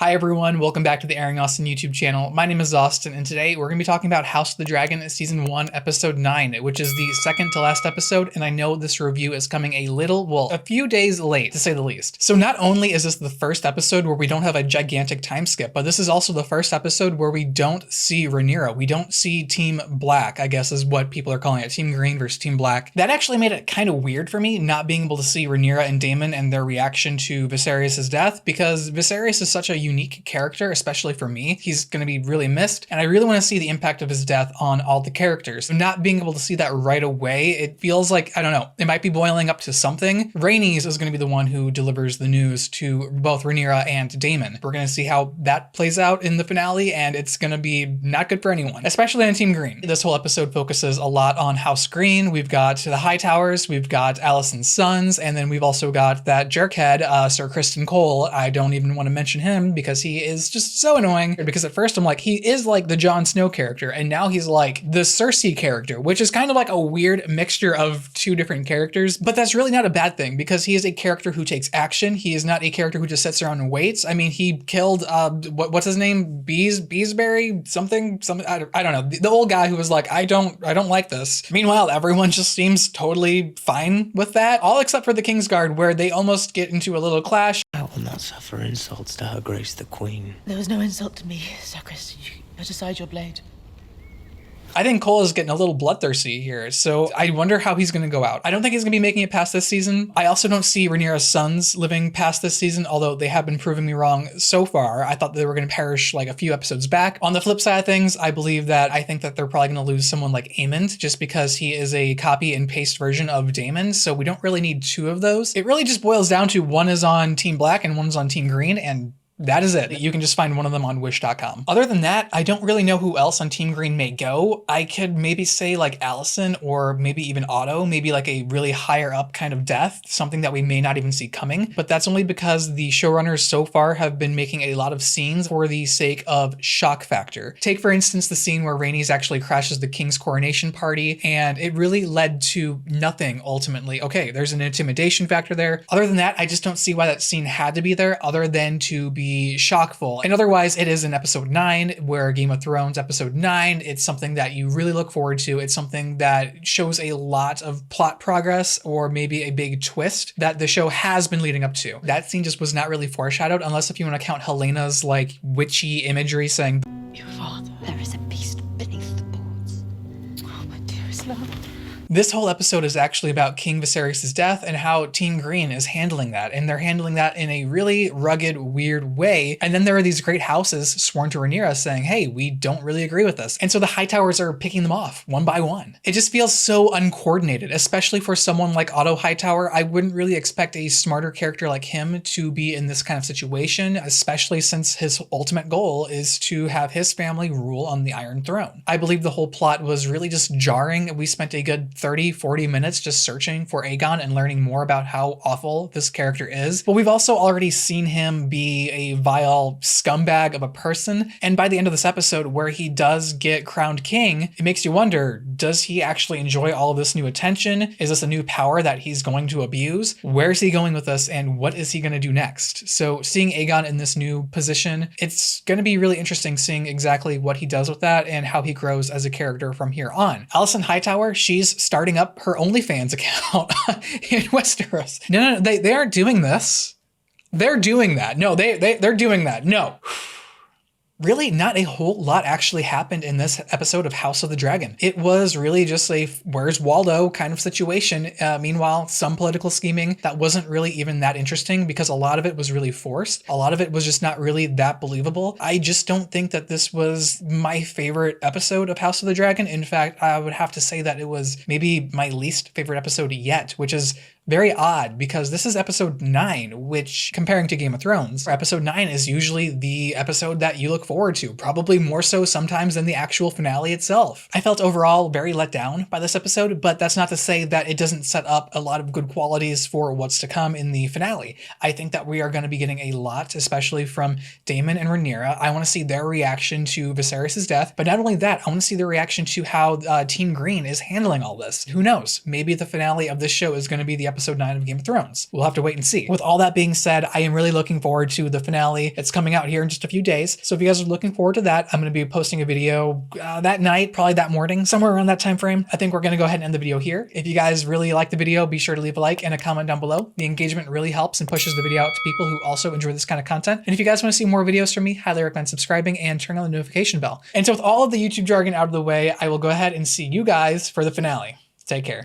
Hi everyone, welcome back to the Airing Austin YouTube channel. My name is Austin, and today we're going to be talking about House of the Dragon Season 1, Episode 9, which is the second to last episode, and I know this review is coming a few days late, to say the least. So not only is this the first episode where we don't have a gigantic time skip, but this is also the first episode where we don't see Rhaenyra. We don't see Team Black, I guess is what people are calling it, Team Green versus Team Black. That actually made it kind of weird for me, not being able to see Rhaenyra and Daemon and their reaction to Viserys' death, because Viserys is such a unique character, especially for me. He's going to be really missed, and I really want to see the impact of his death on all the characters. So not being able to see that right away, it feels like, I don't know, it might be boiling up to something. Rhaenys is going to be the one who delivers the news to both Rhaenyra and Daemon. We're going to see how that plays out in the finale, and it's going to be not good for anyone, especially on Team Green. This whole episode focuses a lot on House Green. We've got the Hightowers, we've got Alicent's sons, and then we've also got that jerkhead, Sir Criston Cole. I don't even want to mention him because he is just so annoying, because at first I'm like, he is like the Jon Snow character, and now he's like the Cersei character, which is kind of like a weird mixture of two different characters, but that's really not a bad thing because he is a character who takes action. He is not a character who just sits around and waits. I mean, he killed, what's his name? Beesbury? Something, I don't know. The old guy who was like, I don't like this. Meanwhile, everyone just seems totally fine with that, all except for the Kingsguard, where they almost get into a little clash. I will not suffer insults to her grace the queen. There was no insult to me, Sir Criston. You put aside your blade. I think Cole is getting a little bloodthirsty here, so I wonder how he's going to go out. I don't think he's going to be making it past this season. I also don't see Rhaenyra's sons living past this season, although they have been proving me wrong so far. I thought they were going to perish like a few episodes back. On the flip side of things, I think that they're probably going to lose someone like Aemond, just because he is a copy and paste version of Daemon, so we don't really need two of those. It really just boils down to one is on Team Black and one's on Team Green, and that is it. You can just find one of them on wish.com. Other than that, I don't really know who else on Team Green may go. I could maybe say like Alicent, or maybe even Otto, maybe like a really higher up kind of death, something that we may not even see coming. But that's only because the showrunners so far have been making a lot of scenes for the sake of shock factor. Take for instance the scene where Rhaenys actually crashes the king's coronation party, and it really led to nothing ultimately. Okay, there's an intimidation factor there. Other than that, I just don't see why that scene had to be there, other than to be shockful. And otherwise, it is in episode 9, where Game of Thrones episode 9, it's something that you really look forward to. It's something that shows a lot of plot progress, or maybe a big twist that the show has been leading up to. That scene just was not really foreshadowed, unless if you want to count Helena's like witchy imagery saying, Your father, there is a beast beneath the boards. Oh, my dearest love. This whole episode is actually about King Viserys' death and how Team Green is handling that. And they're handling that in a really rugged, weird way. And then there are these great houses sworn to Rhaenyra saying, hey, we don't really agree with this. And so the Hightowers are picking them off one by one. It just feels so uncoordinated, especially for someone like Otto Hightower. I wouldn't really expect a smarter character like him to be in this kind of situation, especially since his ultimate goal is to have his family rule on the Iron Throne. I believe the whole plot was really just jarring. We spent a good 30-40 minutes just searching for Aegon and learning more about how awful this character is. But we've also already seen him be a vile scumbag of a person. And by the end of this episode, where he does get crowned king, it makes you wonder, does he actually enjoy all of this new attention? Is this a new power that he's going to abuse? Where's he going with this, and what is he going to do next? So seeing Aegon in this new position, it's going to be really interesting seeing exactly what he does with that and how he grows as a character from here on. Alicent Hightower, she's starting up her OnlyFans account in Westeros. No, they aren't doing this. They're doing that. No, they're doing that. No. Really, not a whole lot actually happened in this episode of House of the Dragon. It was really just a where's Waldo kind of situation. Meanwhile, some political scheming that wasn't really even that interesting, because a lot of it was really forced. A lot of it was just not really that believable. I just don't think that this was my favorite episode of House of the Dragon. In fact, I would have to say that it was maybe my least favorite episode yet, which is very odd, because this is episode 9, which, comparing to Game of Thrones, episode 9 is usually the episode that you look forward to, probably more so sometimes than the actual finale itself. I felt overall very let down by this episode, but that's not to say that it doesn't set up a lot of good qualities for what's to come in the finale. I think that we are going to be getting a lot, especially from Daemon and Rhaenyra. I want to see their reaction to Viserys' death, but not only that, I want to see their reaction to how Team Green is handling all this. Who knows? Maybe the finale of this show is going to be the episode 9 of Game of Thrones. We'll have to wait and see. With all that being said, I am really looking forward to the finale. It's coming out here in just a few days. So if you guys are looking forward to that, I'm going to be posting a video that night, probably that morning, somewhere around that time frame. I think we're going to go ahead and end the video here. If you guys really like the video, be sure to leave a like and a comment down below. The engagement really helps and pushes the video out to people who also enjoy this kind of content. And if you guys want to see more videos from me, highly recommend subscribing and turn on the notification bell. And so with all of the YouTube jargon out of the way, I will go ahead and see you guys for the finale. Take care.